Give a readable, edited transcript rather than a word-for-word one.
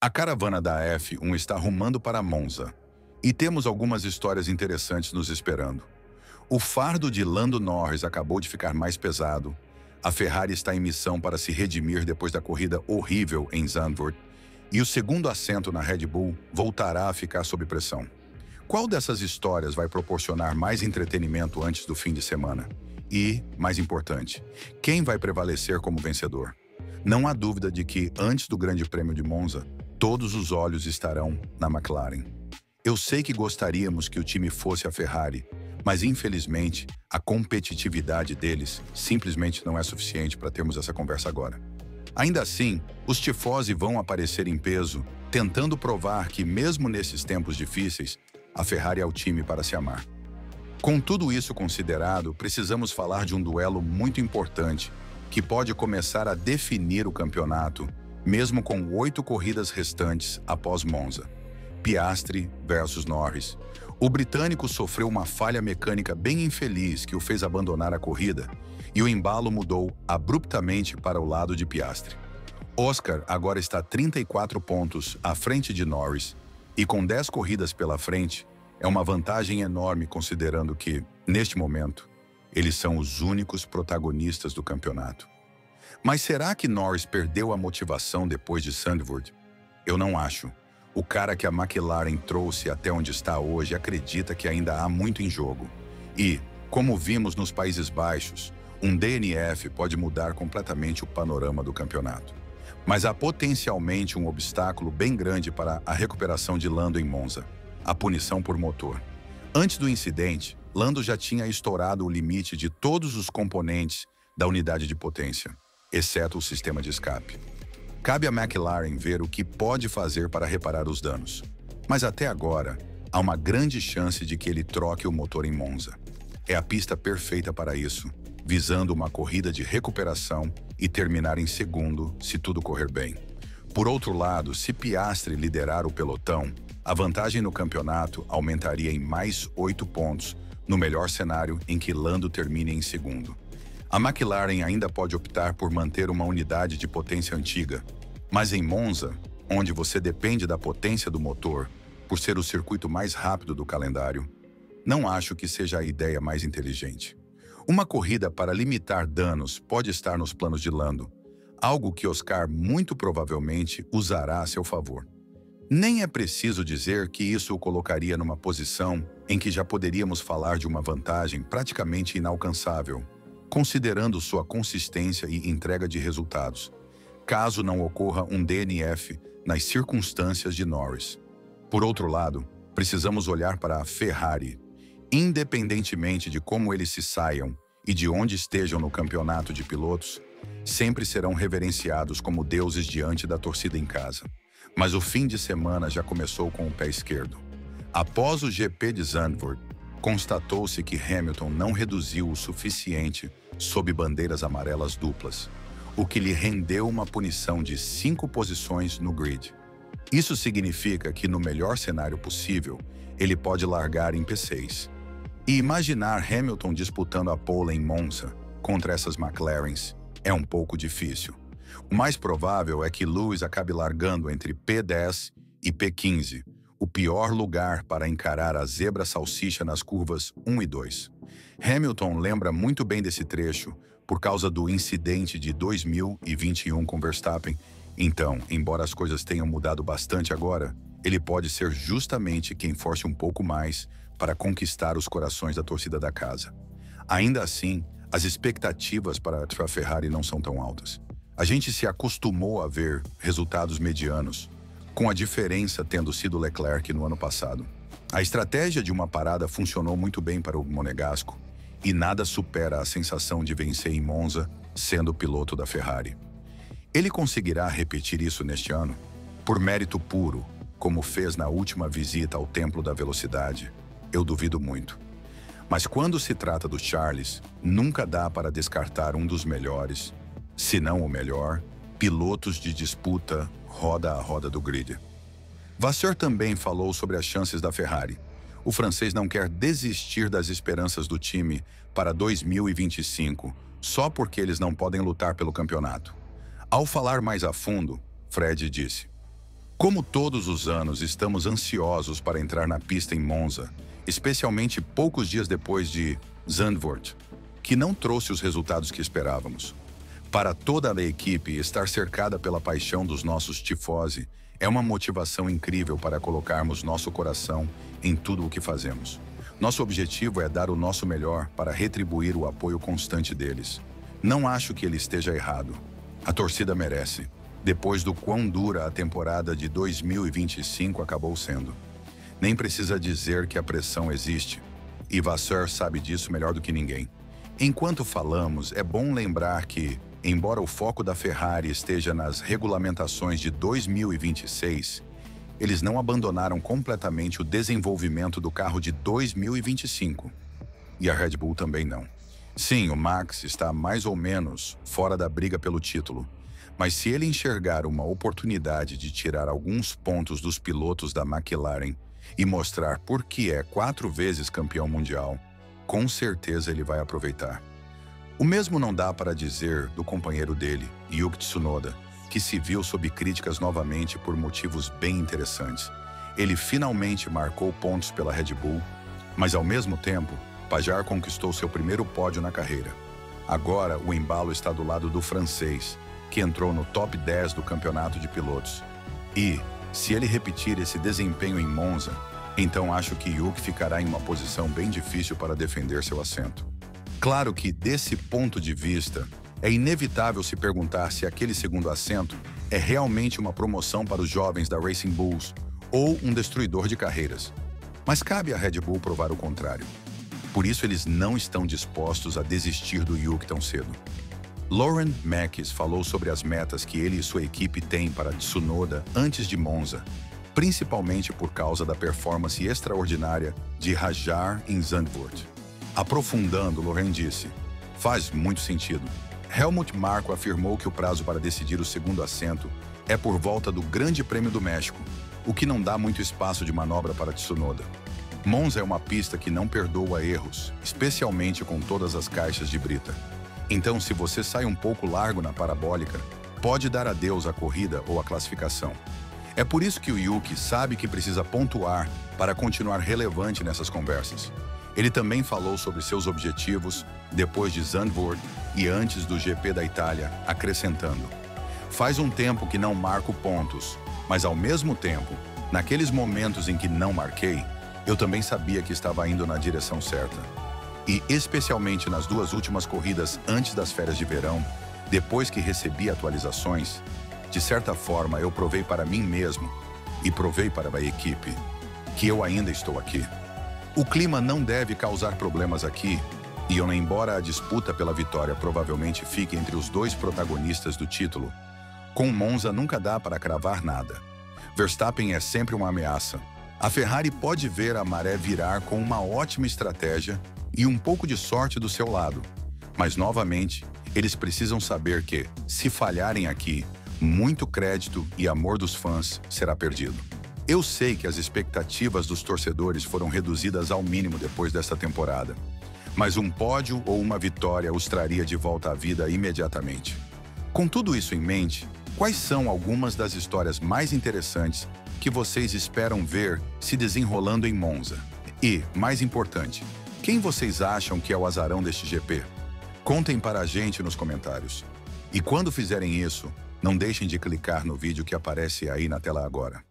A caravana da F1 está rumando para Monza e temos algumas histórias interessantes nos esperando. O fardo de Lando Norris acabou de ficar mais pesado. A Ferrari está em missão para se redimir depois da corrida horrível em Zandvoort e o segundo assento na Red Bull voltará a ficar sob pressão. Qual dessas histórias vai proporcionar mais entretenimento antes do fim de semana? E, mais importante, quem vai prevalecer como vencedor? Não há dúvida de que, antes do Grande Prêmio de Monza, todos os olhos estarão na McLaren. Eu sei que gostaríamos que o time fosse a Ferrari, mas infelizmente a competitividade deles simplesmente não é suficiente para termos essa conversa agora. Ainda assim, os tifosi vão aparecer em peso, tentando provar que mesmo nesses tempos difíceis, a Ferrari é o time para se amar. Com tudo isso considerado, precisamos falar de um duelo muito importante que pode começar a definir o campeonato, mesmo com 8 corridas restantes após Monza. Piastri versus Norris. O britânico sofreu uma falha mecânica bem infeliz que o fez abandonar a corrida, e o embalo mudou abruptamente para o lado de Piastri. Oscar agora está 34 pontos à frente de Norris, e com 10 corridas pela frente, é uma vantagem enorme considerando que, neste momento, eles são os únicos protagonistas do campeonato. Mas será que Norris perdeu a motivação depois de Zandvoort? Eu não acho. O cara que a McLaren trouxe até onde está hoje acredita que ainda há muito em jogo. E, como vimos nos Países Baixos, um DNF pode mudar completamente o panorama do campeonato. Mas há potencialmente um obstáculo bem grande para a recuperação de Lando em Monza: a punição por motor. Antes do incidente, Lando já tinha estourado o limite de todos os componentes da unidade de potência, exceto o sistema de escape. Cabe à McLaren ver o que pode fazer para reparar os danos. Mas até agora, há uma grande chance de que ele troque o motor em Monza. É a pista perfeita para isso, visando uma corrida de recuperação e terminar em segundo, se tudo correr bem. Por outro lado, se Piastri liderar o pelotão, a vantagem no campeonato aumentaria em mais 8 pontos, no melhor cenário em que Lando termine em segundo. A McLaren ainda pode optar por manter uma unidade de potência antiga, mas em Monza, onde você depende da potência do motor, por ser o circuito mais rápido do calendário, não acho que seja a ideia mais inteligente. Uma corrida para limitar danos pode estar nos planos de Lando, algo que Oscar muito provavelmente usará a seu favor. Nem é preciso dizer que isso o colocaria numa posição em que já poderíamos falar de uma vantagem praticamente inalcançável, considerando sua consistência e entrega de resultados, caso não ocorra um DNF nas circunstâncias de Norris. Por outro lado, precisamos olhar para a Ferrari. Independentemente de como eles se saiam e de onde estejam no campeonato de pilotos, sempre serão reverenciados como deuses diante da torcida em casa. Mas o fim de semana já começou com o pé esquerdo. Após o GP de Zandvoort, constatou-se que Hamilton não reduziu o suficiente sob bandeiras amarelas duplas, o que lhe rendeu uma punição de 5 posições no grid. Isso significa que, no melhor cenário possível, ele pode largar em P6. E imaginar Hamilton disputando a pole em Monza contra essas McLarens é um pouco difícil. O mais provável é que Lewis acabe largando entre P10 e P15, o pior lugar para encarar a zebra salsicha nas curvas 1 e 2. Hamilton lembra muito bem desse trecho por causa do incidente de 2021 com Verstappen. Então, embora as coisas tenham mudado bastante agora, ele pode ser justamente quem force um pouco mais para conquistar os corações da torcida da casa. Ainda assim, as expectativas para a Ferrari não são tão altas. A gente se acostumou a ver resultados medianos, com a diferença tendo sido Leclerc no ano passado. A estratégia de uma parada funcionou muito bem para o monegasco, e nada supera a sensação de vencer em Monza sendo o piloto da Ferrari. Ele conseguirá repetir isso neste ano? Por mérito puro, como fez na última visita ao Templo da Velocidade? Eu duvido muito. Mas quando se trata do Charles, nunca dá para descartar um dos melhores, se não o melhor, pilotos de disputa roda a roda do grid. Vasseur também falou sobre as chances da Ferrari. O francês não quer desistir das esperanças do time para 2025, só porque eles não podem lutar pelo campeonato. Ao falar mais a fundo, Fred disse: Como todos os anos, estamos ansiosos para entrar na pista em Monza, especialmente poucos dias depois de Zandvoort, que não trouxe os resultados que esperávamos. Para toda a equipe, estar cercada pela paixão dos nossos tifosi é uma motivação incrível para colocarmos nosso coração em tudo o que fazemos. Nosso objetivo é dar o nosso melhor para retribuir o apoio constante deles. Não acho que ele esteja errado. A torcida merece, depois do quão dura a temporada de 2025 acabou sendo. Nem precisa dizer que a pressão existe, e Vasseur sabe disso melhor do que ninguém. Enquanto falamos, é bom lembrar que, embora o foco da Ferrari esteja nas regulamentações de 2026, eles não abandonaram completamente o desenvolvimento do carro de 2025. E a Red Bull também não. Sim, o Max está mais ou menos fora da briga pelo título, mas se ele enxergar uma oportunidade de tirar alguns pontos dos pilotos da McLaren e mostrar por que é 4 vezes campeão mundial, com certeza ele vai aproveitar. O mesmo não dá para dizer do companheiro dele, Yuki Tsunoda, que se viu sob críticas novamente por motivos bem interessantes. Ele finalmente marcou pontos pela Red Bull, mas ao mesmo tempo, Pajar conquistou seu primeiro pódio na carreira. Agora, o embalo está do lado do francês, que entrou no top 10 do campeonato de pilotos. E, se ele repetir esse desempenho em Monza, então acho que Yuki ficará em uma posição bem difícil para defender seu assento. Claro que, desse ponto de vista, é inevitável se perguntar se aquele segundo assento é realmente uma promoção para os jovens da Racing Bulls ou um destruidor de carreiras. Mas cabe à Red Bull provar o contrário. Por isso eles não estão dispostos a desistir do Yuki tão cedo. Lauren Mackes falou sobre as metas que ele e sua equipe têm para Tsunoda antes de Monza, principalmente por causa da performance extraordinária de Rajar em Zandvoort. Aprofundando, Lauren disse: "Faz muito sentido. Helmut Marko afirmou que o prazo para decidir o segundo assento é por volta do Grande Prêmio do México, o que não dá muito espaço de manobra para Tsunoda. Monza é uma pista que não perdoa erros, especialmente com todas as caixas de brita. Então, se você sai um pouco largo na parabólica, pode dar adeus à corrida ou à classificação. É por isso que o Yuki sabe que precisa pontuar para continuar relevante nessas conversas. Ele também falou sobre seus objetivos depois de Zandvoort e antes do GP da Itália, acrescentando: "Faz um tempo que não marco pontos, mas ao mesmo tempo, naqueles momentos em que não marquei, eu também sabia que estava indo na direção certa. E especialmente nas 2 últimas corridas antes das férias de verão, depois que recebi atualizações, de certa forma eu provei para mim mesmo e provei para a equipe que eu ainda estou aqui. O clima não deve causar problemas aqui, e embora a disputa pela vitória provavelmente fique entre os 2 protagonistas do título, com Monza nunca dá para cravar nada. Verstappen é sempre uma ameaça. A Ferrari pode ver a maré virar com uma ótima estratégia e um pouco de sorte do seu lado. Mas, novamente, eles precisam saber que, se falharem aqui, muito crédito e amor dos fãs será perdido. Eu sei que as expectativas dos torcedores foram reduzidas ao mínimo depois desta temporada, mas um pódio ou uma vitória os traria de volta à vida imediatamente. Com tudo isso em mente, quais são algumas das histórias mais interessantes que vocês esperam ver se desenrolando em Monza? E, mais importante, quem vocês acham que é o azarão deste GP? Contem para a gente nos comentários. E quando fizerem isso, não deixem de clicar no vídeo que aparece aí na tela agora.